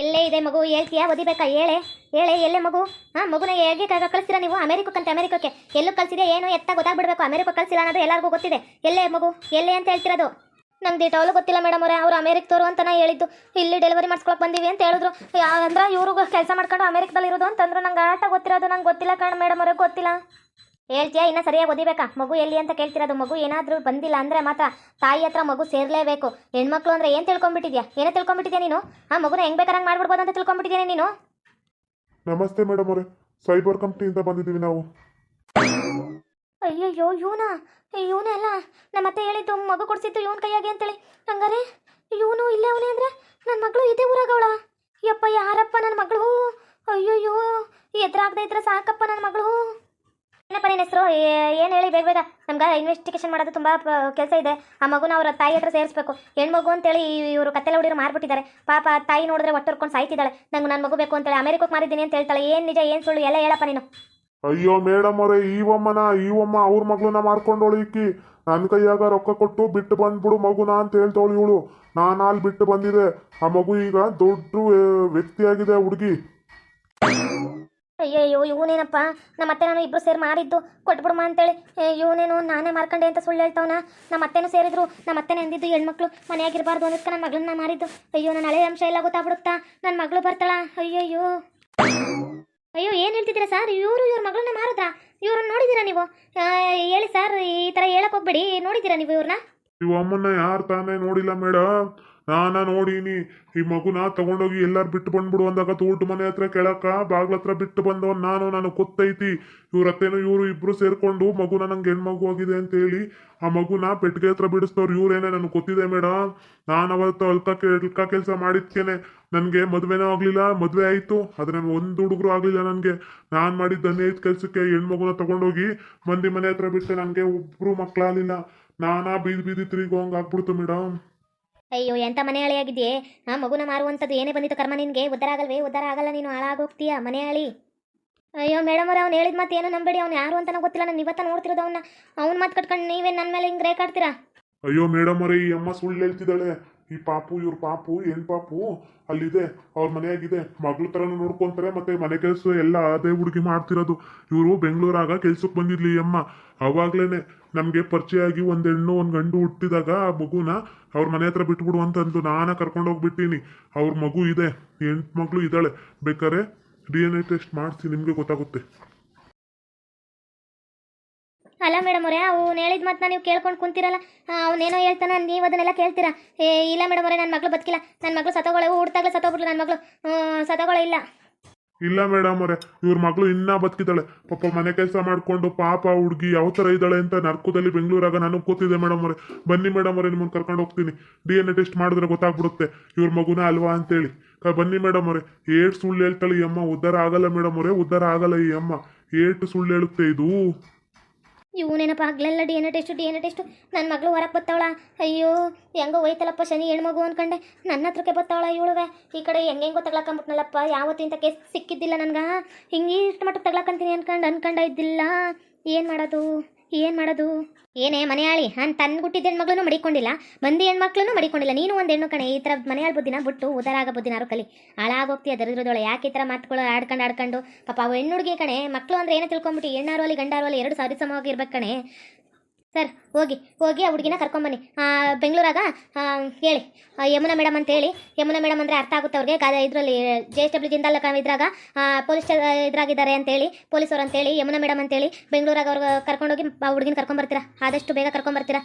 ಎಲ್ಲೇ ಇದೆ ಮಗು ಹೇಳ್ತೀಯಾ ಓದಿಬೇಕಾ ಹೇಳೆ ಹೇಳೆ ಎಲ್ಲೇ ಮಗು ಮಗುನ ಹೇಗೆ ಕಳಿಸ್ತೀರಾ ನೀವು ಅಮೆರಿಕಕ್ಕಂತೆ ಅಮೆರಿಕಕ್ಕೆ ಎಲ್ಲೂ ಕಳಿಸಿದೆ ಏನು ಎತ್ತ ಗೊತ್ತಾಗ್ಬಿಡ್ಬೇಕು ಅಮೆರಿಕ ಕಳಿಸಿಲ್ಲ ಅನ್ನೋದು ಎಲ್ಲರಿಗೂ ಗೊತ್ತಿದೆ ಎಲ್ಲೇ ಮಗು ಎಲ್ಲೇ ಅಂತ ಹೇಳ್ತಿರೋದು ನಂಗೆ ಡೀಟೇಲು ಗೊತ್ತಿಲ್ಲ ಮೇಡಮ್ ಅವರೇ ಅವ್ರು ಅಮೆರಿಕದವರು ಅಂತ ನಾ ಹೇಳಿದ್ದು ಇಲ್ಲಿ ಡೆಲಿವರಿ ಮಾಡಿಸ್ಕೊಳಕ್ಕೆ ಬಂದೀವಿ ಅಂತ ಹೇಳಿದ್ರು ಅಂದ್ರೆ ಇವ್ರಿಗೂ ಕೆಲಸ ಮಾಡ್ಕೊಂಡು ಅಮೆರಿಕದಲ್ಲಿ ಇರೋದು ಅಂತಂದ್ರು ನಂಗೆ ಆಟ ಗೊತ್ತಿರೋದು ನಂಗೆ ಗೊತ್ತಿಲ್ಲ ಕಣ ಮೇಡಮ್ ಅವ್ರಿಗೆ ಗೊತ್ತಿಲ್ಲ ಹೇಳ್ತೀಯಾ ಇನ್ನು ಸರಿಯಾಗಿ ಓದಿಬೇಕಾ ಮಗು ಎಲ್ಲಿ ಅಂತ ಕೇಳ್ತಿರೋದು ಮಗು ಏನಾದರೂ ಬಂದಿಲ್ಲ ಅಂದರೆ ಮಾತ್ರ ತಾಯಿ ಹತ್ರ ಮಗು ಸೇರಲೇಬೇಕು ಹೆಣ್ಮಕ್ಳು ಅಂದರೆ ಏನು ತಿಳ್ಕೊಂಬಿಟ್ಟಿದ್ಯಾ ಏನೋ ತಿಳ್ಕೊಂಬಿಟ್ಟಿದ್ಯಾ ನೀನು ಮಗುನ ಹೆಂಗೆ ಬೇಕಾರಂಗೆ ಮಾಡ್ಬಿಡ್ಬೋದು ಅಂತ ತಿಳ್ಕೊಂಬಿಟ್ಟಿದ್ದೀನಿ ನೀನು ನಮಸ್ತೆ ಮೇಡಮ್ ಅವರೇ ಸೈಬರ್ ಕಂಪ್ನಿಯಿಂದ ಬಂದಿದ್ದೀವಿ ನಾವು ಅಯ್ಯಯ್ಯೋ ಇವನೇ ಅಲ್ಲ ನಮ್ಮ ಅತ್ತೆ ಹೇಳಿದ್ದು ಮಗು ಕೊಡಿಸಿದ್ದು ಇವನ ಕೈಯಾಗೆ ಅಂತೇಳಿ ಹಂಗಾರೆ ಇವನು ಇಲ್ಲೇ ಅವನೇ ಅಂದರೆ ನನ್ನ ಮಗಳು ಇದೇ ಊರಾಗವಳ ಯಪ್ಪ ಯಾರಪ್ಪ ನನ್ನ ಮಗಳು ಅಯ್ಯಯ್ಯೋ ಎದುರಾಗದೆ ಇದ್ರೆ ಸಾಕಪ್ಪ ನನ್ನ ಮಗಳು ಏನಪ್ಪ ನಿನ್ನ ಹೆಸರು ಏನು ಹೇಳಿ ಬೇಗ ಬೇಗ ನಮ್ಗೆ ಇನ್ವೆಸ್ಟಿಗೇಷನ್ ಮಾಡೋದು ತುಂಬ ಕೆಲಸ ಇದೆ ಆ ಮಗುನ ಅವರ ತಾಯಿ ಹತ್ರ ಸೇರಿಸ್ಬೇಕು ಹೆಣ್ಮಗು ಅಂತೇಳಿ ಇವರು ಕತ್ತೆಲ್ಲ ಹುಡುಗರು ಮಾರ್ಬಿಟ್ಟಿದ್ದಾರೆ ಪಾಪ ತಾಯಿ ನೋಡಿದ್ರೆ ಹೊಟ್ಟರ್ಕೊಂಡು ಸಾಯ್ತಿದ್ದಾಳೆ ನಂಗೆ ನನ್ನ ಮಗು ಬೇಕು ಅಂತೇಳಿ ಅಮೆರಿಕಕ್ಕೆ ಮಾರಿದ್ದೀನಿ ಅಂತ ಹೇಳ್ತಾಳೆ ಏನು ನಿಜ ಏನು ಸುಳ್ಳು ಎಲ್ಲ ಹೇಳಪ್ಪ ನೀನು ಅಯ್ಯೋ ಮೇಡಮ್ ಅವರೇ ಈವಮ್ಮ ಅವ್ರ ಮಗಳನ್ನ ಮಾರ್ಕೊಂಡೋಳು ಈಕಿ ನನ್ನ ಕೈಯಾಗ ರೊಕ್ಕ ಕೊಟ್ಟು ಬಿಟ್ಟು ಬಂದ್ಬಿಡು ಮಗುನ ಅಂತ ಹೇಳ್ತಾವಳು ಇವಳು ನಾನು ಅಲ್ಲಿ ಬಿಟ್ಟು ಬಂದಿದೆ ಆ ಮಗು ಈಗ ದೊಡ್ಡ ವ್ಯಕ್ತಿಯಾಗಿದೆ ಹುಡುಗಿ ಅಯ್ಯಯ್ಯೋ ಇವನೇನಪ್ಪ ನಮ್ಮ ಅತ್ತೆ ನಾನು ಇಬ್ಬರು ಸೇರಿ ಮಾರಿದ್ದು ಕೊಟ್ಬಿಡಮ್ಮ ಅಂತೇಳಿ ಇವನೇನು ನಾನೇ ಮಾರ್ಕೊಂಡೆ ಅಂತ ಸುಳ್ಳು ಹೇಳ್ತಾವನ ನಮ್ಮ ಅತ್ತೆನೂ ಸೇರಿದ್ರು ನಮ್ಮ ಅತ್ತೆನೇ ಅಂದಿದ್ದು ಹೆಣ್ಮಕ್ಳು ಮನೆಯಾಗಿರಬಾರ್ದು ಅನ್ನೋದಕ್ಕೆ ನನ್ನ ಮಗಳನ್ನ ಮಾರಿದ್ದು ಅಯ್ಯೋ ನನ್ನ ಹಳೆ ಅಂಶ ಎಲ್ಲ ಗೊತ್ತಾಗ್ಬಿಡುತ್ತಾ ನನ್ನ ಮಗಳು ಬರ್ತಾಳ ಅಯ್ಯಯ್ಯೋ ಅಯ್ಯೋ ಏನು ಹೇಳ್ತಿದ್ದೀರಾ ಸರ್ ಇವ್ರ ಮಗಳನ್ನ ಮಾರಿದ್ರಾ ಇವ್ರನ್ನ ನೋಡಿದ್ದೀರಾ ನೀವು ಹೇಳಿ ಸರ್ ಈ ಥರ ಹೇಳಕ್ಕೆ ಹೋಗ್ಬೇಡಿ ನೋಡಿದ್ದೀರಾ ನೀವು ಇವ್ರನ್ನ ಇವಮ್ಮನ್ನ ಯಾರು ತಾನೇ ನೋಡಿಲ್ಲ ಮೇಡಮ್ ನಾನ ನೋಡೀನಿ ಈ ಮಗುನ ತಗೊಂಡೋಗಿ ಎಲ್ಲಾರು ಬಿಟ್ಟು ಬಂದ್ಬಿಡು ಅಂದಾಗ ತೋಟ ಮನೆ ಹತ್ರ ಕೆಳಕ ಬಾಗ್ಲ ಹತ್ರ ಬಿಟ್ಟು ಬಂದವನ್ ನನಗೆ ಗೊತ್ತೈತಿ ಇವ್ರ ಹತ್ತೇನು ಇವರು ಇಬ್ರು ಸೇರ್ಕೊಂಡು ಮಗುನ ನಂಗೆ ಹೆಣ್ಮಗು ಆಗಿದೆ ಅಂತ ಹೇಳಿ ಆ ಮಗುನ ಪೆಟ್ಟಿಗೆ ಹತ್ರ ಬಿಡಿಸ್ತವ್ರು ಇವ್ರೇನೆ ನನಗೆ ಗೊತ್ತಿದೆ ಮೇಡಮ್ ನಾನು ಅವತ್ತು ಅಲ್ಕ ಕೆಲಸ ಮಾಡಿದ್ಕೇನೆ ನನಗೆ ಮದುವೆನೂ ಆಗ್ಲಿಲ್ಲ ಮದುವೆ ಆಯಿತು ಆದ್ರೆ ಒಂದು ಹುಡುಗರು ಆಗ್ಲಿಲ್ಲ ನನಗೆ ನಾನು ಮಾಡಿದ್ದ ಅನೇಕ ಕೆಲಸಕ್ಕೆ ಹೆಣ್ಮಗುನ ತಗೊಂಡೋಗಿ ಮಂದಿ ಮನೆ ಹತ್ರ ಬಿಟ್ಟೆ ನನಗೆ ಒಬ್ರು ಮಕ್ಕಳಾಗಲಿಲ್ಲ ನಾನಾ ಬೀದಿ ತಿರುಗೋಂಗ್ ಆಗ್ಬಿಡ್ತು ಮೇಡಮ್ ಅಯ್ಯೋ ಎಂಥ ಮನೆ ಹಳಿಯಾಗಿದೆಯೇ ಮಗುನ ಮಾರುವಂಥದ್ದು ಏನೇ ಬಂದಿತ್ತು ಕರ್ಮ ನಿನಗೆ ಉದ್ಧಾರ ಆಗಲ್ಲ ನೀನು ಹಾಳಾಗೋಗ್ತೀಯಾ ಮನೆ ಹಳಿ ಅಯ್ಯೋ ಮೇಡಮ್ ಅವ್ರು ಅವ್ನು ಹೇಳಿದ ಮತ್ತೆ ಏನೋ ನಂಬೇಡಿ ಅವ್ನು ಯಾರು ಅಂತ ಗೊತ್ತಿಲ್ಲ ನಾನು ಇವತ್ತ ನೋಡ್ತಿರೋದು ಅವ್ನ ಮಾತು ಕಟ್ಕೊಂಡು ನೀವೇ ನನ್ನ ಮೇಲೆ ಹಿಂಗೆ ರೇಖಾಡ್ತೀರಾ ಅಯ್ಯೋ ಮೇಡಮ್ ಅವರೇ ಈ ಅಮ್ಮ ಸುಳ್ಳು ಹೇಳ್ತಿದ್ದಾಳೆ ಈ ಪಾಪು ಇವ್ರ ಪಾಪು ಏನ್ ಪಾಪು ಅಲ್ಲಿದೆ ಅವ್ರ ಮನೆಯಾಗಿದೆ ಮಗಳ ತರನು ನೋಡ್ಕೊಂತಾರೆ ಮತ್ತೆ ಮನೆ ಕೆಲಸ ಎಲ್ಲ ಅದೇ ಹುಡುಗಿ ಮಾಡ್ತಿರೋದು ಇವರು ಬೆಂಗಳೂರಾಗ ಕೆಲ್ಸಕ್ಕೆ ಬಂದಿರ್ಲಿ ಈ ಅಮ್ಮ ಅವಾಗ್ಲೇನೆ ನಮ್ಗೆ ಪರಿಚಯ ಆಗಿ ಒಂದ್ ಹೆಣ್ಣು ಒಂದ್ ಗಂಡು ಹುಟ್ಟಿದಾಗ ಆ ಮಗುನ ಅವ್ರ ಮನೆ ಹತ್ರ ಬಿಟ್ಬಿಡು ಅಂತಂದು ನಾನ ಕರ್ಕೊಂಡೋಗ್ಬಿಟ್ಟಿನಿ ಅವ್ರ ಮಗು ಇದೆ ಹೆಣ್ಣು ಮಗಳು ಇದ್ದಾಳೆ ಬೇಕಾದ್ರೆ DNA ಟೆಸ್ಟ್ ಮಾಡಿಸಿ ನಿಮ್ಗೆ ಗೊತ್ತಾಗುತ್ತೆ ಅಲ್ಲ ಮೇಡಮ್ ಅವರೇ ಅವ್ನು ಹೇಳಿದ ಮಾತನ್ನ ನೀವು ಕೇಳ್ಕೊಂಡು ಕುಂತಿರಲ್ಲ ಅವನೇನೋ ಹೇಳ್ತಾನೆ ನೀವು ಅದನ್ನೆಲ್ಲ ಕೇಳ್ತೀರಾ ಇಲ್ಲ ಮೇಡಮ್ ಅವರೇ ನನ್ನ ಮಗಳು ಬದುಕಿಲ್ಲ ನನ್ನ ಮಗಳು ಸತ್ತೋಗೊಳೆ ಹುಡ್ತಾಗಲೇ ಸತ್ತೋಗ್ಬಿಟ್ಲು ನನ್ನ ಮಗಳು ಸತ್ತೋಗೊಳೆ ಇಲ್ಲ ಮೇಡಮ್ ಅವರೇ ಇವ್ರ ಮಗಳು ಇನ್ನ ಬದುಕಿದ್ದಾಳೆ ಪಾಪ ಮನೆ ಕೆಲಸ ಮಾಡ್ಕೊಂಡು ಪಾಪ ಹುಡುಗಿ ಯಾವ ತರ ಇದ್ದಾಳೆ ಅಂತ ನರ್ಕದಲ್ಲಿ ಬೆಂಗಳೂರಾಗ ನನಗೆ ಗೊತ್ತಿದೆ ಮೇಡಮ್ ಅವರೇ ಬನ್ನಿ ಮೇಡಮ್ ಅವರೇ ನಿಮ್ಮನ್ನು ಕರ್ಕೊಂಡು ಹೋಗ್ತೀನಿ DNA ಟೆಸ್ಟ್ ಮಾಡಿದ್ರೆ ಗೊತ್ತಾಗ್ಬಿಡುತ್ತೆ ಇವ್ರ ಮಗುನ ಅಲ್ವಾ ಅಂತೇಳಿ ಬನ್ನಿ ಮೇಡಮ್ ಅವರೇ ಏಟ್ ಸುಳ್ಳು ಹೇಳ್ತಾಳೆ ಈ ಅಮ್ಮ ಉದ್ಧಾರ ಆಗಲ್ಲ ಮೇಡಮ್ ಅವರೇ ಉದ್ಧಾರ ಆಗಲ್ಲ ಈ ಅಮ್ಮ ಏಟ್ ಸುಳ್ಳು ಹೇಳುತ್ತೆ ಇದು ಇವನೇನಪ್ಪ ಆಗ್ಲೆಲ್ಲ DNA ಟೆಸ್ಟು ನನ್ನ ಮಗಳು ಹೊರಗೆ ಬತ್ತವಳ ಅಯ್ಯೋ ಹೆಂಗೋ ಹೋಯ್ತಲ್ಲಪ್ಪ ಶನಿ ಹೆಣ್ಮಗು ಅನ್ಕಂಡೆ ನನ್ನ ಹತ್ರಕ್ಕೆ ಬತ್ತವಳ ಇವಳುವೆ ಈ ಕಡೆ ಹೆಂಗೆಂಗೋ ತಗ್ಲಾಕೊಂಬಿಟ್ನಲ್ಲಪ್ಪ ಯಾವತ್ತೂ ಇಂಥ ಕೇಸ್ ಸಿಕ್ಕಿದ್ದಿಲ್ಲ ನನಗೆ ಹಿಂಗೆ ಇಷ್ಟು ಮಟ್ಟಕ್ಕೆ ತಗ್ಲಾಕಂತೀನಿ ಅನ್ಕೊಂಡ ಇದ್ದಿಲ್ಲ ಏನು ಮಾಡೋದು ಏನೇ ಮನೆಯಾಳಿ ತನ್ನ ಹುಟ್ಟಿದ ಹೆಣ್ಮಕ್ಳನ್ನು ಮಡಿಕೊಂಡಿಲ್ಲ ಮಂದಿ ಹೆಣ್ಮಕ್ಳನ್ನು ಮಡಿಕೊಂಡಿಲ್ಲ ನೀನು ಒಂದು ಹೆಣ್ಣು ಕಣೆ ಈ ಥರ ಮನೆಯಾಳ ಬುದ್ಧಿನ ಬಿಟ್ಟು ಉದಾರ ಆಗೋ ಬುದ್ಧಿನಾರು ಕಲಿ ಹಾಳಾಗೋಗ್ತೀಯ ದರಿದ್ರದೊಳೆ ಯಾಕೆ ಈ ಥರ ಮಾತುಗಳು ಆಡ್ಕೊಂಡು ಪಾಪ ಅವು ಹೆಣ್ಣುಡುಗಿ ಕಣೆ ಮಕ್ಕಳು ಅಂದರೆ ಏನೋ ತಿಳ್ಕೊಂಬಿಟ್ಟು ಹೆಣ್ಣಾರು ಅಲ್ಲಿ ಗಂಡಾರು ಅಲ್ಲಿ ಎರಡು ಸರಿಸಮವಾಗಿ ಇರ್ಬೇಕು ಕಣೆ ಸರ್ ಹೋಗಿ ಆ ಹುಡುಗಿನ ಕರ್ಕೊಂಬನ್ನಿ ಬೆಂಗಳೂರಾಗ ಹೇಳಿ ಯಮುನಾ ಮೇಡಮ್ ಅಂತ ಹೇಳಿ ಯಮುನಾ ಮೇಡಮ್ ಅಂದರೆ ಅರ್ಥ ಆಗುತ್ತೆ ಅವ್ರಿಗೆ ಇದರಲ್ಲಿ JSW ಜಿಂದಾಲ್ ಇದ್ರಾಗ ಪೊಲೀಸ್ ಇದ್ರಾಗಿದ್ದಾರೆ ಅಂತೇಳಿ ಪೊಲೀಸರು ಅಂತೇಳಿ ಯಮುನಾ ಮೇಡಮ್ ಅಂತೇಳಿ ಬೆಂಗಳೂರಾಗ ಅವ್ರಿಗೆ ಕರ್ಕೊಂಡೋಗಿ ಆ ಹುಡುಗಿನ ಕರ್ಕೊಂಬರ್ತೀರಾ ಆದಷ್ಟು ಬೇಗ ಕರ್ಕೊಂಬರ್ತೀರಾ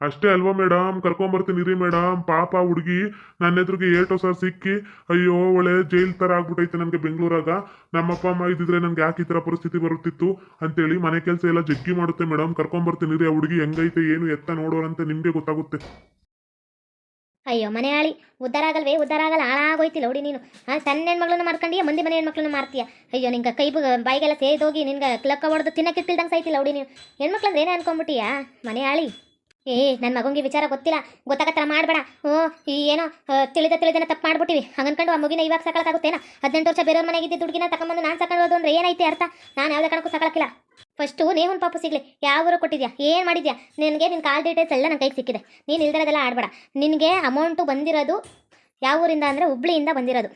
ಅಷ್ಟೇ ಅಲ್ವಾ ಮೇಡಮ್ ಕರ್ಕೊಂಬರ್ತೀನಿ ರೀ ಮೇಡಮ್ ಪಾಪ ಹುಡುಗಿ ನನ್ನ ಎದುರಿಗೆ ಏಟೋ ಸರ್ ಸಿಕ್ಕಿ ಅಯ್ಯೋ ಒಳ್ಳೆ ಜೈಲ್ ತರ ಆಗ್ಬಿಟ್ಟೈತೆ ನನಗೆ ಬೆಂಗಳೂರಾಗ ನಮ್ಮಪ್ಪ ಅಮ್ಮ ಇದ್ದಿದ್ರೆ ನಂಗೆ ಯಾಕೆ ಈ ತರ ಪರಿಸ್ಥಿತಿ ಬರುತ್ತಿತ್ತು ಅಂತೇಳಿ ಮನೆ ಕೆಲಸ ಎಲ್ಲ ಜಗ್ಗಿ ಮಾಡುತ್ತೆ ಮೇಡಮ್ ಕರ್ಕೊಂಬರ್ತೀನಿ ರೀ ಆ ಹುಡುಗಿ ಹೆಂಗೈತೆ ಏನು ಎತ್ತ ನೋಡೋರಂತೆ ನಿಮ್ಗೆ ಗೊತ್ತಾಗುತ್ತೆ ಅಯ್ಯೋ ಮನೆ ಹಾಳಿ ಉದ್ಧಾರ ಆಗಲ್ಲ ಹಾಳಾಗೋಯ್ತಿಲ್ಲ ಹುಡಿ ನೀನು ಸಣ್ಣ ಹೆಣ್ಮಕ್ಳನ್ನ ಮಾರ್ಕೊಂಡಿಯ ಮಂದಿ ಮನೆ ಹೆಣ್ಮಕ್ಳನ್ನ ಮಾರ್ತೀಯ ಅಯ್ಯೋ ನಿಂಗೆ ಬಾಯಿಗೆಲ್ಲ ಸೇದೋಗಿ ನಿನ್ಗೆ ಕ್ಲಕ್ಕ ಹೊಡೆದು ತಿನ್ನಕ್ಕಿಟ್ಟಿಲ್ದಂಗೆ ಸಾಯ್ತಿಲ್ಲ ಹುಡಿ ನೀನು ಹೆಣ್ಮಕ್ಳಂದ್ರೆ ಏನೇ ಅನ್ಕೊಂಬಿಟ್ಟಿಯಾ ಮನೆ ಹಾಳಿ ಏ ನನ್ನ ಮಗಂಗೆ ವಿಚಾರ ಗೊತ್ತಿಲ್ಲ, ಗೊತ್ತಾಗತ್ತರ ಮಾಡಬೇಡ. ಈ ಏನೋ ತಿಳಿದೇನ ತಪ್ಪು ಮಾಡ್ಬಿಟ್ಟಿವಿ ಹಂಗನ್ಕೊಂಡು ಆ ಮಗಿನ ಇವಾಗ ಸಾಕಾಗುತ್ತೇನ? 18 ವರ್ಷ ಬೇರೆಯವ್ರ ಮನೆಗಿದ್ದು ದುಡ್ಗಿನ ತಗೊಂಬಂದು ನಾನು ಸಾಕೊಳ್ಳೋದು ಅಂದ್ರೆ ಏನೈತೆ ಅರ್ಥ? ನಾನು ಯಾವುದೇ ಕಾರಣಕ್ಕೂ ಸಾಕಾಕಿಲ್ಲ. ಫಸ್ಟು ನೇಹನ್ ಪಾಪು ಸಿಗ್ಲಿ, ಯಾವ ಊರು ಕೊಟ್ಟಿದ್ಯಾ, ಏನು ಮಾಡಿದ್ಯಾ, ನಿನಗೆ ನಿನ್ನ ಕಾಲ್ ಡೀಟೇಲ್ಸ್ ಎಲ್ಲ ನನ್ನ ಕೈಗೆ ಸಿಕ್ಕಿದೆ. ನೀನು ಇಲ್ದಿರೋದೆಲ್ಲ ಆಡಬೇಡ. ನಿನಗೆ ಅಮೌಂಟು ಬಂದಿರೋದು ಯಾವ ಊರಿಂದ ಅಂದರೆ ಹುಬ್ಳಿಯಿಂದ ಬಂದಿರೋದು.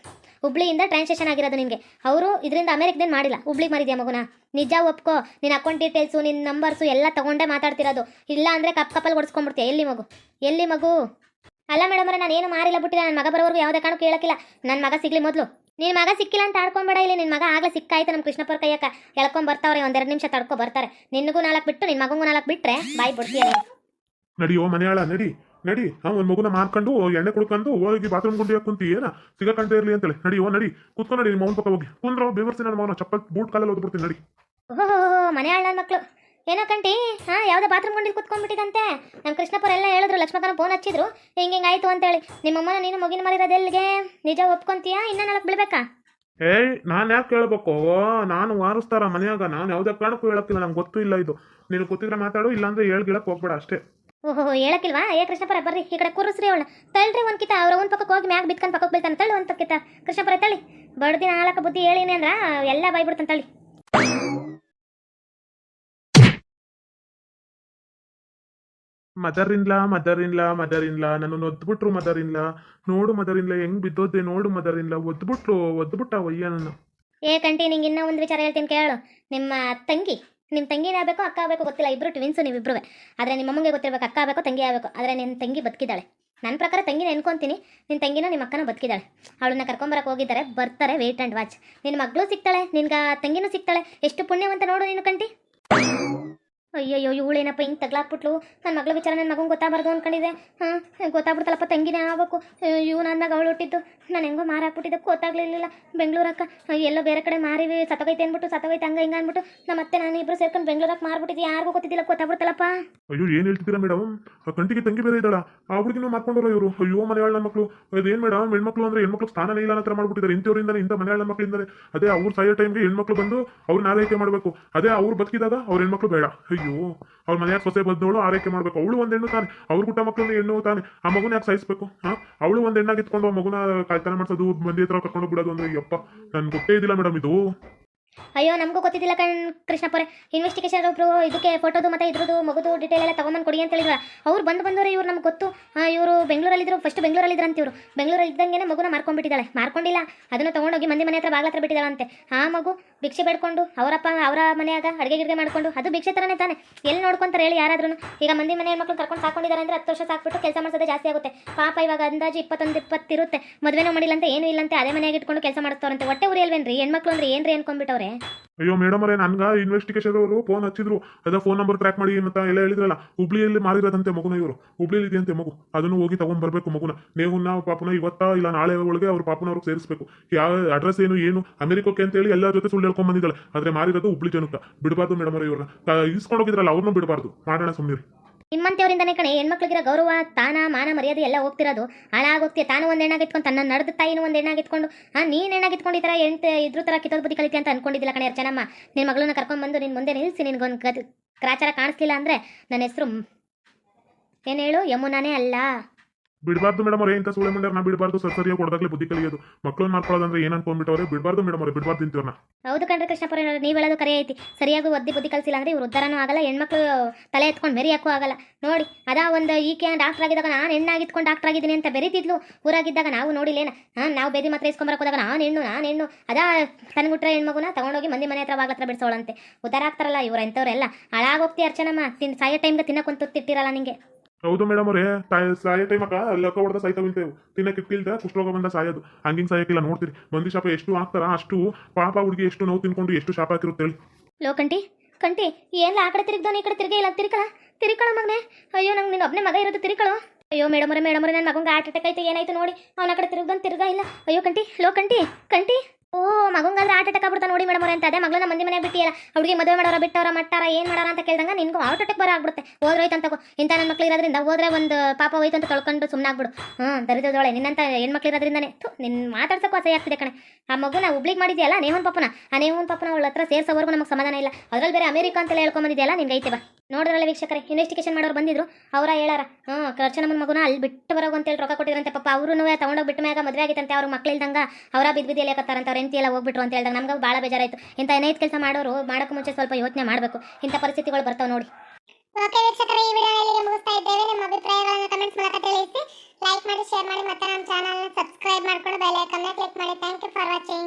ಹುಬ್ಳಿಯಿಂದ ಟ್ರಾನ್ಸಾಕ್ಷನ್ ಆಗಿರೋದು ನಿನಗೆ. ಅವರು ಇದರಿಂದ ಅಮೆರಿಕದೇನು ಮಾಡಿಲ್ಲ, ಹುಬ್ಳಿಗೆ ಮಾಡಿದ್ಯಾ ಮಗುನ? ನಿಜ ಒಪ್ಕೋ. ನಿನ್ನ ಅಕೌಂಟ್ ಡೀಟೇಲ್ಸು, ನಿನ್ನ ನಂಬರ್ಸು ಎಲ್ಲ ತೊಗೊಂಡೇ ಮಾತಾಡ್ತಿರೋದು. ಇಲ್ಲ ಅಂದರೆ ಕಪ್ಪಲ್ಲಿ ಹೊಡ್ಸ್ಕೊಂಡ್ಬಿಡ್ತೀಯ. ಎಲ್ಲಿ ಮಗು? ಅಲ್ಲ ಮೇಡಮರೇ, ನಾನು ಏನು ಮಾರಿಲ್ಲ ಬಿಟ್ಟಿಲ್ಲ. ನನ್ನ ಮಗ ಬರೋವರೆಗೂ ಯಾವುದೇ ಕಾರಣಕ್ಕೂ ಕೇಳಕ್ಕಿಲ್ಲ. ನನ್ನ ಮಗ ಸಿಗ್ಲಿ ಮೊದಲು. ನಿನ್ನ ಮಗ ಸಿಕ್ಕಿಲ್ಲ ಅಂತ ಆಡ್ಕೊಂಬೇಡ. ಇಲ್ಲಿ ನಿನ್ನ ಮಗ ಆಗಲೇ ಸಿಕ್ಕಾಯ್ತು ನಮ್ಮ ಕೃಷ್ಣಪ್ಪರ ಕೈಯಕ್ಕ ಎಳ್ಕೊಂಡ್ ಬರ್ತಾವ್ರೆ. 1-2 ನಿಮಿಷ ತಡ್ಕೊ ಬರ್ತಾರೆ. ನಿನಗೂ 4 ಬಿಟ್ಟು ನಿನ್ನ ಮಗಂಗೂ 4 ಬಿಟ್ಟರೆ ಬಾಯ್ ಬಿಡ್ತೀಯ. ನಡಿಯೋ ಮನೆಯಾಳ, ನಡಿ ನಡಿ. ಒಂದು ಮಗುನ ಮಾರ್ಕೊಂಡು ಎಣ್ಣೆ ಕುಡ್ಕೊಂಡು ಹೋಗಿ ಬಾತ್ರೂಮ್ ಗುಂಡಿ ಕುಂತಿ ಏನ ಸಿಗಕಂತ ಇರ್ಲಿ ಅಂತೇಳಿ. ನಡಿ ಕುತ್ಕೊಂಡು ನಡಿ. ನಿಮ್ಮ ಮೌನ್ ಪಕ್ಕ ಹೋಗಿ ಕುಂದ್ರ ಬೇವರ್ಸಿ ನನ್ನ ಮೌನ ಚಪ್ಪಲ್ ಬೂಟ್ ಕಾಲಲ್ಲಿ ಓದ್ಬಿಡ್ತೀನಿ. ನಡಿ. ಓಹೋ, ಮನೆ ಆಳ ನನ್ನ ಮಕ್ಕಳು ಏನೋ ಕಂಟಿ. ಯಾವುದೋ ಬಾತ್ರೂಮ್ ಗುಂಡಿ ಕುತ್ಕೊಂಡ್ಬಿಟ್ಟಿದಂತೆ. ನಮ್ಮ ಕೃಷ್ಣಪ್ಪರ ಎಲ್ಲ ಹೇಳಿದ್ರು, ಲಕ್ಷ್ಮಕ್ಕನ ಫೋನ್ ಹಚ್ಚಿದ್ರು ಹಿಂಗಾಯ್ತು ಅಂತೇಳಿ. ನಿಮ್ಮಮ್ಮನ ನೀನು ಮಗಿನ ಮರಿರೋದೆಲ್ಲಿಗೆ? ನಿಜ ಒಪ್ಕೊಂತೀಯಾ? ಇನ್ನ 4 ಬಿಡ್ಬೇಕಾ? ಏಯ್, ನಾನು ಯಾಕೆ ಕೇಳಬೇಕು? ನಾನು ವಾರಿಸ್ತಾರ ಮನೆಯಾಗ. ನಾನು ಯಾವುದೇ ಕಾರಣಕ್ಕೂ ಹೇಳಕ್ಕಿಲ್ಲ. ನಂಗೆ ಗೊತ್ತೂ ಇಲ್ಲ ಇದು. ನೀನು ಗೊತ್ತಿದ್ರೆ ಮಾತಾಡು, ಇಲ್ಲಾಂದ್ರೆ ಹೇಳ್ಗಿಳಕ್ ಹೋಗ್ಬೇಡ ಅಷ್ಟೇ. ಓಹೋ, ಹೇಳಕ್ಕಿಲ್ವಾ? ಕೃಷ್ಣಪ್ಪರ ಬರ್ರಿ ಈ ಕಡೆ ಕೂರಿಸ್ರಿ ಅವಳು. ತಳ್ಳ್ರಿ ಒಂದು ಕಿತ. ಅವ್ರ ಒಂದು ಪಕ್ಕಕ್ಕೆ ಹೋಗಿ ಮ್ಯಾಗ ಬಿತ್ಕೊಂಡು ಪಕ್ಕಕ್ಕೆ ಬೀಳ್ತಾನೆ. ತಳ್ಳಿ ಒಂದು ಪಕ್ಕಿತ. ಕೃಷ್ಣಪ್ಪರ ತಳ್ಳಿ. ಬಡ್ದಿನ 4 ಬುದ್ಧಿ ಹೇಳಿನಿ ಅಂದ್ರ ಎಲ್ಲ ಬಾಯ್ಬಿಡ್ತಾನೆ. ತಳ್ಳಿ. ಮದರ್ ಇನ್ಲಾ ನನ್ನ ಒದ್ಬಿಟ್ರು. ನೋಡು ಮದರ್ ಇನ್ಲಾ ಹೆಂಗ್ ಬಿದ್ದೋದೆ ನೋಡು. ಮದರ್ ಇನ್ಲಾ ಒದ್ಬಿಟ್ಟ ಒಯ್ಯ ನನ್ನ. ಕಂಟಿ, ನಿಂಗೆ ಇನ್ನೂ ಒಂದು ವಿಚಾರ ಹೇಳ್ತೀನಿ ಕೇಳು. ನಿಮ್ಮ ತಂಗಿನೇ ಆಗಬೇಕು, ಅಕ್ಕ ಆಗಬೇಕು ಗೊತ್ತಿಲ್ಲ. ಇಬ್ಬರು ಟ್ವಿನ್ಸು ನೀವಿಬ್ರು. ಆದರೆ ನಿಮ್ಮ ಅಮ್ಮಂಗೆ ಗೊತ್ತಿರಬೇಕು ಅಕ್ಕ ಆಗಬೇಕು ತಂಗಿ ಆಗಬೇಕು. ಆದರೆ ನಿನ್ನ ತಂಗಿ ಬದುಕಿದ್ದಾಳೆ. ನನ್ನ ಪ್ರಕಾರ ತಂಗಿನ ಎನ್ಕೊಂತೀನಿ. ನಿನ್ನ ತಂಗಿನೂ ನಿಮ್ಮ ಅಕ್ಕನೂ ಬದುಕಿದ್ದಾಳೆ. ಅವಳನ್ನ ಕರ್ಕೊಂಬರಕ್ಕೆ ಹೋಗಿದ್ದಾರೆ, ಬರ್ತಾರೆ. Wait and watch. ನಿನ್ನ ಮಗಳು ಸಿಗ್ತಾಳೆ, ನಿನ್ಗೆ ತಂಗಿನೂ ಸಿಗ್ತಾಳೆ. ಎಷ್ಟು ಪುಣ್ಯವಂತ ನೋಡು ನೀನು ಕಂಟಿ. ಅಯ್ಯಯ್ಯೋ, ಇವಳೇನಪ್ಪ ಹಿಂಗೆ ತಗ್ಲಾಕ್ಬಿಟ್ಲು. ನನ್ನ ಮಗಳ ವಿಚಾರ ನನ್ನ ಮಗಂಗೆ ಗೊತ್ತಾಗಬಾರ್ದು ಅಂದ್ಕೊಂಡಿದ್ದೆ. ಗೊತ್ತಾಗ್ಬಿಡ್ತಲ್ಲಪ್ಪ, ತಂಗಿನೇ ಆಗಬೇಕು. ಇವ್ನು ಅಂದಾಗ ಅವಳು ಹುಟ್ಟಿದ್ದು. ನಾನು ಹೆಂಗೋ ಮಾರಾಕ್ಬಿಟ್ಟಿದ್ದೆ, ಗೊತ್ತಾಗ್ಲಿಲ್ಲ. ಬೆಂಗಳೂರಕ್ಕ ಎಲ್ಲೋ ಬೇರೆ ಕಡೆ ಮಾರಿವಿ, ಸತ್ತೋಗೈತೆ ಅಂದ್ಬಿಟ್ಟು, ಸತ್ತೋಗೈತೆ ಹಂಗೆ ಹಿಂಗೆ ಅಂದ್ಬಿಟ್ಟು ನಮ್ಮ ಮತ್ತೆ ನಾನು ಇಬ್ಬರು ಸೇರ್ಕೊಂಡು ಬೆಂಗಳೂರಕ್ಕೆ ಮಾರ್ಬಿಟ್ಟಿದ್ದೆ. ಯಾರಿಗೂ ಗೊತ್ತಿದ್ದಿಲ್ಲ, ಗೊತ್ತಾಗ್ಬಿಡ್ತಲ್ಲಪ್ಪ. ಅಯ್ಯೋ, ಏನು ಹೇಳ್ತಿದ್ದೀರಾ ಮೇಡಮ್? ಕಂಟಿಗೆ ತಂಗಿ ಬೇರೆ ಇದ್ದಾಳ. ಆ ಹುಡುಗಿನೂ ಮಾಡ್ಕೊಂಡ್ರ ಇವರು. ಅಯ್ಯೋ, ಮನೆಯಾಳ ನನ್ನ ಮಕ್ಕಳು. ಅದೇನು ಮೇಡಮ್, ಹೆಣ್ಮಕ್ಳು ಅಂದ್ರೆ ಹೆಣ್ಮಕ್ಳು ಸ್ಥಾನ ಇಲ್ಲ ಅನ್ನೋ ಮಾಡ್ಬಿಟ್ಟಿದ್ದಾರೆ. ಇಂಥವ್ರಿಂದಾನೆ, ಇಂಥ ಮನೆಯಾಳ ನನ್ನ ಮಕ್ಕಳಿಂದಾನೆ. ಅದೇ ಅವ್ರು ಸಾಯೋ ಟೈಮ್ಗೆ ಹೆಣ್ಮಕ್ಳು ಬಂದು ಅವ್ರನ್ನ ಆರೈಕೆ ಮಾಡಬೇಕು. ಅದೇ ಅವ್ರು ಬದುಕಿದಾಗ ಅವ್ರ ಹೆಣ್ಮಕ್ಳು ಬೇಡ. ಅಯ್ಯೋ, ಅವ್ರ ಮನೆಯಾಗ ಸೊಸೆ ಬಂದವಳು ಆರೈಕೆ ಮಾಡಬೇಕು. ಅವಳು ಒಂದು ಹೆಣ್ಣು ತಾನೆ, ಅವ್ರ ಕುಟ ಮಕ್ಕಳನ್ನ ಹೆಣ್ಣು ತಾನೆ. ಆ ಮಗುನ ಯಾಕೆ ಸಾಯಿಸ್ಬೇಕು? ಅವಳು ಒಂದು ಹೆಣ್ಣಾಗಿ ಇಟ್ಕೊಂಡು ಆ ಮಗುನ ಕಾಯ್ತಾನ ಮಾಡಿಸೋದು, ಮಂದಿ ಹತ್ರ ಕರ್ಕೊಂಡು ಬಿಡೋದು ಅಂದ್ರೆ ಯಪ್ಪ, ನನ್ಗೆ ಗೊತ್ತೇ ಇದ್ದಿಲ್ಲ ಮೇಡಮ್ ಇದು. ಅಯ್ಯೋ, ನಮಗೂ ಗೊತ್ತಿದ್ದಿಲ್ಲ ಕೃಷ್ಣಪ್ಪರೇ. ಇನ್ವೆಸ್ಟಿಗೇಷನ್ ಒಬ್ರು ಇದಕ್ಕೆ ಫೋಟೋದು ಮತ್ತು ಇದ್ರದ್ದು ಮಗುದು ಡೀಟೇಲ್ ಎಲ್ಲ ತೊಗೊಂಬಂದು ಕೊಡಿ ಅಂತ ಹೇಳಿದ್ರು. ಅವ್ರು ಬಂದವರೆ. ಇವ್ರು ನಮ್ಗೆ ಗೊತ್ತು. ಇವರು ಬೆಂಗಳೂರಲ್ಲಿದ್ದರು. ಫಸ್ಟ್ ಬೆಂಗಳೂರಲ್ಲಿದ್ರಂತ ಇವರು. ಬೆಂಗಳೂರಲ್ಲಿ ಇದ್ದಂಗೆ ಮಗುನ ಮಾರ್ಕೊಂಡ್ಬಿಟ್ಟಿದ್ದಾಳೆ. ಮಾರ್ಕೊಂಡಿಲ್ಲ, ಅದನ್ನು ತೊಗೊಂಡೋಗಿ ಮನೆ ಹತ್ರ ಬಾಗ್ಲ ಹತ್ರ ಬಿಟ್ಟಿದ್ದಾಳಂತೆ. ಆ ಮಗು ಭಿಕ್ಷೆ ಬೇಡ್ಕೊಂಡು ಅವರ ಮನೆಯಾಗ ಅಡುಗೆ ಮಾಡಿಕೊಂಡು, ಅದು ಭಿಕ್ಷೆ ಥರನೇ ತಾನೆ. ಎಲ್ಲಿ ನೋಡ್ಕೊಂತಾರೆ ಹೇಳಿ ಯಾರಾದ್ರೂ? ಈಗ ಮಂದಿ ಮನೆ ಮಕ್ಕಳು ಕರ್ಕೊಂಡು ಸಾಕೊಂಡಿದ್ದಾರೆ ಅಂದರೆ 10 ವರ್ಷ ಸಾಕ್ಬಿಟ್ಟು ಕೆಲಸ ಮಾಡಿಸೋದೇ ಜಾಸ್ತಿ ಆಗುತ್ತೆ. ಪಾಪ ಇವಾಗ ಅಂದಾಜು 21-20 ಇರುತ್ತೆ. ಮದುವೆನೂ ಮಾಡಿಲ್ಲಂತೆ, ಏನೂ ಇಲ್ಲಂತೆ. ಅದೇ ಮನೆಯಾಗ ಇಟ್ಕೊಂಡು ಕೆಲಸ ಮಾಡ್ತಾರಂತೆ. ಹೊಟ್ಟೆ ಉರಿ ಅಲ್ವೇನ್ರಿ? ಹೆಣ್ಮಕ್ಳು ಅಂದ್ರೆ ಏನ್ರಿ ಅನ್ಕೊಂಡ್ಬಿಟ್ಟವ್ರೆ. ಅಯ್ಯೋ ಮೇಡಮ್ ಅವರೇ, ನನ್ಗೆ ಇನ್ವೆಸ್ಟಿಗೇಷನ್ ಅವರು ಫೋನ್ ಹಚ್ಚಿದ್ರು. ಅದ ಫೋನ್ ನಂಬರ್ ಟ್ರ್ಯಾಕ್ ಮಾಡಿ ಅಂತ ಎಲ್ಲ ಹೇಳಿದ್ರಲ್ಲ. ಹುಬ್ಳಿಯಲ್ಲಿ ಮಾರಿರೋದಂತೆ ಮಗುನ. ಇವರು ಹುಬ್ಳಿಯಲ್ಲಿ ಇದೆಯಂತೆ ಮಗು. ಅದನ್ನು ಹೋಗಿ ತಗೊಂಡ್ಬರ್ಬೇಕು ಮಗುನ. ನೇಹುನ ಪಾಪನ ಇವತ್ತ ಇಲ್ಲ ನಾಳೆ ಒಳಗೆ ಅವ್ರ ಪಾಪನ ಅವ್ರಿಗೆ ಸೇರಿಸಬೇಕು. ಯಾವ ಅಡ್ರೆಸ್ ಏನು ಅಮೆರಿಕಕ್ಕೆ ಅಂತ ಹೇಳಿ ಎಲ್ಲರ ಜೊತೆ ಸುಳ್ಳು ಹೇಳ್ಕೊಂಡ್ ಬಂದಿದ್ದಾಳೆ. ಆದ್ರೆ ಮಾರಿರೋದು ಹುಬ್ಳಿ ಜನಕ್ಕೆ. ಬಿಡಬಾರ್ದು ಮೇಡಮ್ ಅವ್ರೆ, ಇವ್ರನ್ನ ಇಸ್ಕೊಂಡು ಹೋಗಿದ್ರಲ್ಲ ಅವ್ರನ್ನೂ ಬಿಡಬಾರ್ದು. ಮಾಡೋಣ ಸುಮ್ಮನೆ. ನಿಮ್ಮಂತೆಯವರಿಂದನೇ ಕಣೆ ಹೆಣ್ಮಕ್ಳಿಗಿರೋ ಗೌರವ, ತಾನ, ಮಾನ, ಮರ್ಯಾದೆ ಎಲ್ಲ ಹೋಗ್ತಿರೋದು. ಹಾಳಾಗೋಗ್ತೀಯ. ತಾನು ಒಂದು ಹೆಣ್ಣಾಗಿತ್ಕೊಂಡು, ತನ್ನ ನಡೆದ ತಾಯಿನೂ ಒಂದು ಹೆಣ್ಣಾಗಿತ್ಕೊಂಡು, ನೀನು ಹೆಣ್ಣಾಗಿತ್ಕೊಂಡು ಈ ಥರ ಇದ್ರ ಥರ ಕಿತ್ತೋದು ಬುದ್ಧಿ ಕಲಿತಿ ಅಂತ ಅನ್ಕೊಂಡಿದ್ದಿಲ್ಲ ಕಣೆ ಅರ್ಚನಮ್ಮ. ನಿನ್ನ ಮಗಳನ್ನ ಕರ್ಕೊಂಡ್ಬಂದು ನಿನ್ನ ಮುಂದೆ ನಿಲ್ಲಿಸಿ ನಿನ್ಗೊಂದು ಗ್ರಾಚಾರ ಕಾಣಿಸ್ಲಿಲ್ಲ ಅಂದರೆ ನನ್ನ ಹೆಸರು ಏನು ಹೇಳು? ಯಮುನಾನೇ ಅಲ್ಲ. ಬಿಡಬಾರ್ದು ಮೇಡಮ್ ಅವ್ರೆ, ಇಂಥ ಸುಳ್ಳೆ ಮುಂಡೆ ನಾ ಬಿಡಬಾರ್ದು. ಸರಿಯಾಗಿ ಹೊಡೆದಾಗ್ಲೇ ಬುದ್ಧಿ ಕಲಿಯೋದು. ಮಕ್ಕಳನ್ನ ಮಾಡ್ಕೊಳ್ಳೋದಂದ್ರೆ ಏನು ಅನ್ಕೊಂಡ್ಬಿಟ್ಟವ್ರೆ. ಬಿಡಬಾರ್ದು ಮೇಡಮ್ ಅವ್ರೆ, ಬಿಡಬಾರ್ದು ಇಂಥವ್ರನ್ನ. ಹೌದು ಕಣ್ರಿ ಕೃಷ್ಣಪ್ಪರ, ನೀವು ಹೇಳೋದು ಕರೆ ಐತಿ. ಸರಿಯಾಗಿ ಬುದ್ಧಿ ಕಲಿಸಿಲ್ಲ ಅಂದರೆ ಇವ್ರು ಉದ್ದಾರನೂ ಆಗಲ್ಲ, ಹೆಣ್ಮಕ್ಳು ತಲೆ ಎತ್ಕೊಂಡು ಮೆರಿಯಾಕೂ ಆಗಲ್ಲ. ನೋಡಿ, ಅದಾ ಒಂದು ಈಕೆ ಡಾಕ್ಟರ್ ಆಗಿದ್ದಾಗ ನಾನು ಹೆಣ್ಣಾಗಿತ್ಕೊಂಡು ಡಾಕ್ಟರ್ ಆಗಿದ್ದೀನಿ ಅಂತ ಬೆರೀತಿದ್ಲು. ಊರಾಗಿದ್ದಾಗ ನಾವು ನೋಡಿಲ್ಲೇನ? ನಾವು ಬೇದಿ ಮಾತ್ರ ಇಸ್ಕೊಂಬರಕ್ಕೆ ಹೋದಾಗ ನಾನು ಹೆಣ್ಣು ಅದಾ ತನ್ಗುಟ್ರೆ ಹೆಣ್ಮಗುನ ತಗೊಂಡೋಗಿ ಮಂದಿ ಮನೆ ಹತ್ರ ಬಾಗ್ಲ ಹತ್ರ ಬಿಡಿಸೋಳಂತೆ. ಉದ್ದಾರ ಆಗ್ತಾರಲ್ಲ ಇವ್ರು ಇಂಥವ್ರೆಲ್ಲ. ಹಾಳಾಗೋಗ್ತಿ ಅರ್ಚನಮ್ಮ. ಸಾಯೋ ಟೈಮ್ಗೆ ತಿನ್ನಕ್ಕಂತ ತಿಟ್ಟಿರಲ್ಲ ನಿಂಗೆ. ಹೌದು ಮೇಡಮ್ ಅವರೇ, ಸಾಯೋ ಟೈಮಕ್ಕ ಲಕ್ಕ ಹೊಡೆದ ಸಾಯ್ತಾವಿಂತೇವು. ತಿನ್ನಕ್ಕೆ ಇಟ್ಟಿಲ್ದ ಕುಷ್ಠರೋಗ ಬಂದ ಸಾಯೋದು. ಹಂಗಿಂಗ್ ಸಾಯಕ್ಕಿಲ್ಲ. ನೋಡ್ತೀರಿ ಮಂದಿ ಶಾಪ ಎಷ್ಟು ಹಾಕ್ತಾರ ಅಷ್ಟು. ಪಾಪ ಹುಡುಗಿ ಎಷ್ಟು ನೋವು ತಿನ್ಕೊಂಡು ಎಷ್ಟು ಶಾಪ ಹಾಕಿರುತ್ತೆ ಹೇಳಿ. ಲೋ ಕಂಟಿ ಏನ್ಲ ಆ ಕಡೆ ತಿರುಗ್ದವನು ಈ ಕಡೆ ತಿರುಗೇ ಇಲ್ಲ. ತಿರುಕಳ ಮಗನೇ. ಅಯ್ಯೋ, ನಂಗೆ ನಿನ್ನ ಒಬ್ಬನೇ ಮಗ ಇರೋದು. ತಿರುಕಳು. ಅಯ್ಯೋ ಮೇಡಮ್ ನನ್ನ ಮಗಂಗೆ ಹಾರ್ಟ್ ಅಟ್ಯಾಕ್ ಆಯ್ತು. ಏನಾಯ್ತು ನೋಡಿ. ಅವನ ಕಡೆ ತಿರುಗ್ದವನು ತಿರ್ಗಾ ಇಲ್ಲ. ಅಯ್ಯೋ ಕಂಟಿ, ಲೋ ಕಂಟಿ. ಓ ಮಗಂಗಾದ್ರೆ ಹಾರ್ಟ್ ಅಟ್ಯಾಕ್ ಆಗ್ಬಿಡ್ತಾ ನೋಡಿ ಮೇಡಮ್ ಅವ್ರೆ ಅಂತ ಅದೇ ಮಗಳನ್ನ ಮಂದಿ ಮನೆ ಬಿಟ್ಟಿಯಲ್ಲ ಹುಡುಗಿ ಮದುವೆ ಮಾಡೋರ ಬಿಟ್ಟವರ ಮಟ್ಟಾರ ಏನು ಮಾಡೋರ ಅಂತ ಕೇಳಿದಂಗ ನಿನ್ಗೂ ಹಾರ್ಟ್ ಅಟ್ಯಾಕ್ ಬರ ಆಗ್ಬಿಡುತ್ತೆ ಹೋದ್ರೋಯ್ತು ಅಂತ ಇಂಥ ನನ್ನ ಮಕ್ಳು ಇರೋದ್ರಿಂದ ಹೋದ್ರೆ ಒಂದು ಪಾಪ ಹೋಯ್ತು ಅಂತ ತೊಳ್ಕೊಂಡು ಸುಮ್ಮನೆ ಆಗ್ಬಿಡು ದರಿದ್ರದೊಳೆ ನಿನ್ನಂತ ಹೆಣ್ಮಕ್ಳು ಇರೋದ್ರಿಂದನೇ ನಿನ್ನ ಮಾತಾಡ್ಸೋಕ್ಕೂ ಅಸಹ್ಯ ಆಗ್ತಿದೆ ಕಣೆ ಆ ಮಗುನ ಹುಬ್ಳಿಗೆ ಮಾಡಿದ್ಯಲ್ಲ ನೇಹನ್ ಪಾಪನ ಆ ನೇಹನ್ ಪಾಪನ ಅವಳ ಹತ್ರ ಸೇರ್ಸೋವರೆಗೂ ನಮಗೆ ಸಮಾಧಾನ ಇಲ್ಲ ಅದ್ರಲ್ಲಿ ಬೇರೆ ಅಮೆರಿಕ ಅಂತೆಲ್ಲ ಹೇಳ್ಕೊಂಬಂದಿದೆಯಲ್ಲ ನಿನ್ಗೆ ಐತೆ ಬಾ ನೋಡಿದ್ರಲ್ಲ ವೀಕ್ಷಕರೇ ಇನ್ವೆಸ್ಟಿಗೇಷನ್ ಮಾಡೋರು ಬಂದಿದ್ರು ಅವರ ಹೇಳಾರ ಕರ್ಚನಮ್ಮನ ಮಗುನ ಅಲ್ಲಿ ಬಿಟ್ಟು ಬರೋಗು ಅಂತೇಳಿ ರೊಕ್ಕ ಕೊಟ್ಟಿದ್ರಂತೆ ಪಾಪ ಅವರು ತಗೊಂಡೋಗಿ ಬಿಟ್ಟು ಮ್ಯಾಗ ಮದುವೆ ಆಗಿತ್ತಂತೆ ಅವ್ರ ಮಕ್ಳು ಇಲ್ದಂಗ ಅವರ ಬಿದ್ದಿಯಲ್ಲಿ ಹಾಕತ್ತಾರಂತ ಅವ್ರ ಹೆಂಡತಿ ಎಲ್ಲ ಹೋಗ್ಬಿಟ್ರು ಅಂತ ಹೇಳಿದಾಗ ನಮ್ಗೆ ಭಾಳ ಬೇಜಾರಾಯ್ತು ಇಂಥ ಏನೈದು ಕೆಲಸ ಮಾಡೋರು ಮಾಡೋಕೆ ಮುಂಚೆ ಸ್ವಲ್ಪ ಯೋಚನೆ ಮಾಡಬೇಕು ಇಂಥ ಪರಿಸ್ಥಿತಿಗಳು ಬರ್ತಾವೆ ನೋಡಿ ಓಕೆ ವೀಕ್ಷಕರೇ ಈ ವಿಡಿಯೋ ಇಲ್ಲಿಗೆ ಮುಗಿಸ್ತಾ ಇದ್ದೇವೆ ನಿಮ್ಮ ಅಭಿಪ್ರಾಯಗಳನ್ನು ಕಮೆಂಟ್ಸ್ ಮೂಲಕ ತಿಳಿಸಿ ಲೈಕ್ ಮಾಡಿ ಶೇರ್ ಮಾಡಿ ಮತ್ತೆ ನಮ್ಮ ಚಾನಲ್ನ ಸಬ್ಸ್ಕ್ರೈಬ್ ಮಾಡ್ಕೊಂಡು ಬೆಲ್ ಐಕಾನ್ನ ಕ್ಲಿಕ್ ಮಾಡಿ ಥ್ಯಾಂಕ್ ಯು ಫಾರ್ ವಾಚಿಂಗ್